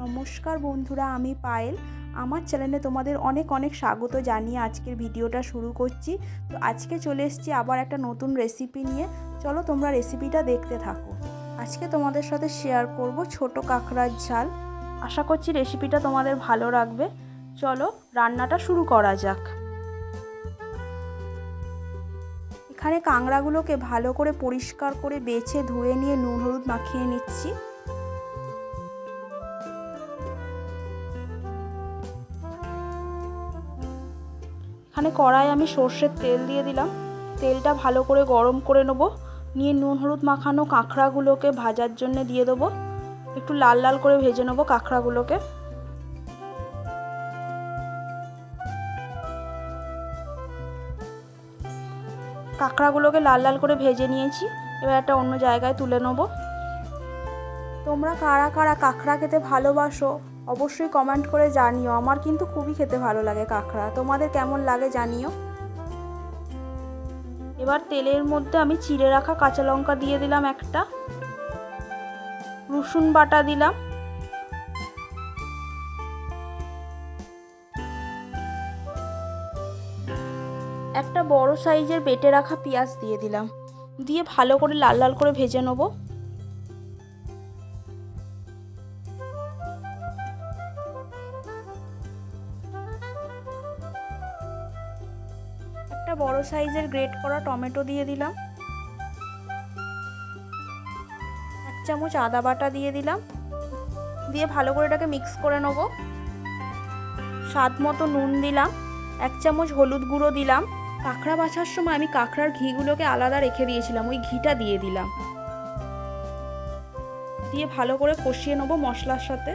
নমস্কার বন্ধুরা, আমি পায়েল। আমার চ্যানেলে তোমাদের অনেক অনেক স্বাগত জানিয়ে আজকের ভিডিওটা শুরু করছি। তো আজকে চলে এসেছি আবার একটা নতুন রেসিপি নিয়ে। চলো তোমরা রেসিপিটা দেখতে থাকো। আজকে তোমাদের সাথে শেয়ার করব ছোট কাঁকড়ার ঝাল। আশা করছি রেসিপিটা তোমাদের ভালো লাগবে। চলো রান্নাটা শুরু করা যাক। এখানে কাঁকড়াগুলোকে ভালো করে পরিষ্কার করে বেছে ধুয়ে নিয়ে নুন হলুদ মাখিয়ে নিচ্ছি। এখানে কড়াই আমি সর্ষের তেল দিয়ে দিলাম। তেলটা ভালো করে গরম করে নেব। নিয়ে নুন হলুদ মাখানো কাঁকড়াগুলোকে ভাজার জন্য দিয়ে দেবো। একটু লাল লাল করে ভেজে নেব কাঁকড়াগুলোকে। কাঁকড়াগুলোকে লাল লাল করে ভেজে নিয়েছি। এবার একটা অন্য জায়গায় তুলে নেব। তোমরা কারা কারা কাঁকড়া খেতে ভালোবাসো অবশ্যই কমেন্ট করে জানিও। আমার কিন্তু খুবই খেতে ভালো লাগে কাঁকড়া। তোমাদের কেমন লাগে জানিও। এবার তেলের মধ্যে আমি চিড়ে রাখা কাঁচা লঙ্কা দিয়ে দিলাম একটা, রসুন বাটা দিলাম, একটা বড় সাইজের বেটে রাখা পেঁয়াজ দিয়ে দিলাম। দিয়ে ভালো করে লাল লাল করে ভেজে নেব। একটা বড় সাইজের গ্রেট করা টমেটো দিয়ে দিলাম। 1 চামচ আদা বাটা দিয়ে দিলাম। দিয়ে ভালো করে এটাকে মিক্স করে নেব। স্বাদ মতো নুন দিলাম। 1 চামচ হলুদ গুঁড়ো দিলাম। কাঁকড়া বাছার সময় আমি কাঁকড়ার ঘিগুলোকে আলাদা রেখে দিয়েছিলাম, ওই ঘিটা দিয়ে দিলাম। দিয়ে ভালো করে কষিয়ে নেব মশলার সাথে।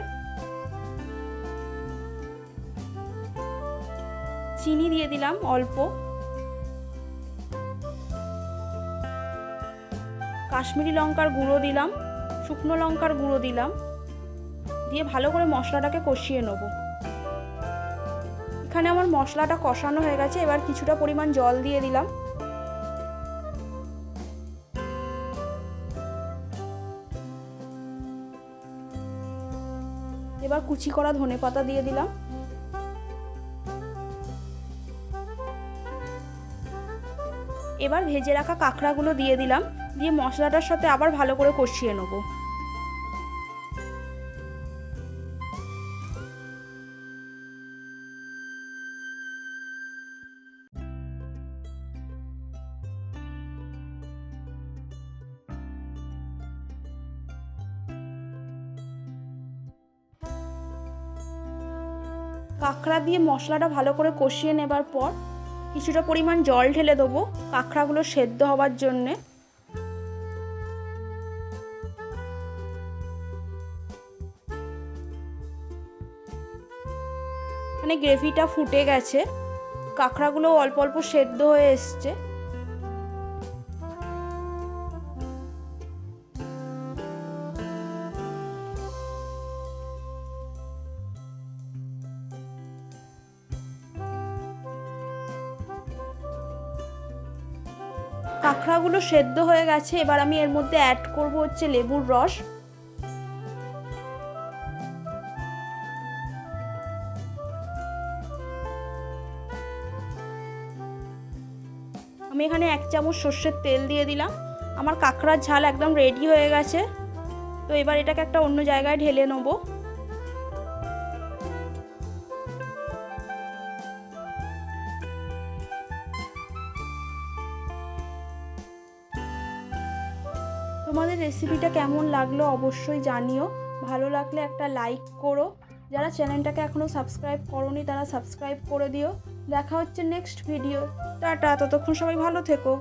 চিনি দিয়ে দিলাম অল্প। কাশ্মীরি লঙ্কার গুঁড়ো দিলাম, শুকনো লঙ্কার গুঁড়ো দিলাম। দিয়ে ভালো করে মশলাটাকে কষিয়ে নেব। এখানে আমার মশলাটা কষানো হয়ে গেছে। এবার কিছুটা পরিমাণ জল দিয়ে দিলাম। এবার কুচি করা ধনেপাতা দিয়ে দিলাম। এবার ভেজে রাখা কাঁকড়াগুলো দিয়ে দিলাম। দিয়ে মশলাটার সাথে আবার ভালো করে কষিয়ে নেব। কাঁকড়া দিয়ে মশলাটা ভালো করে কষিয়ে নেবার পর কিছুটা পরিমাণ জল ঢেলে দেবো কাঁকড়াগুলো সেদ্ধ হওয়ার জন্যে। এখানে গ্রেভিটা ফুটে গেছে, কাঁকড়াগুলো অল্প অল্প সেদ্ধ হয়ে এসছে। কাঁকড়াগুলো সেদ্ধ হয়ে গেছে। এবার আমি এর মধ্যে অ্যাড করব হচ্ছে লেবুর রস। আমি এখানে 1 চামচ সর্ষের তেল দিয়ে দিলাম। আমার কাঁকড়ার ঝাল একদম রেডি হয়ে গেছে। তো এবার এটাকে একটা অন্য জায়গায় ঢেলে নেব। তোমাদের রেসিপিটা কেমন লাগলো অবশ্যই জানিও। ভালো লাগলে একটা লাইক করো। যারা চ্যানেলটাকে এখনও সাবস্ক্রাইব করোনি তারা সাবস্ক্রাইব করে দিও। দেখা হচ্ছে নেক্সট ভিডিও। টাটা, ততক্ষণ সবাই ভালো থেকো।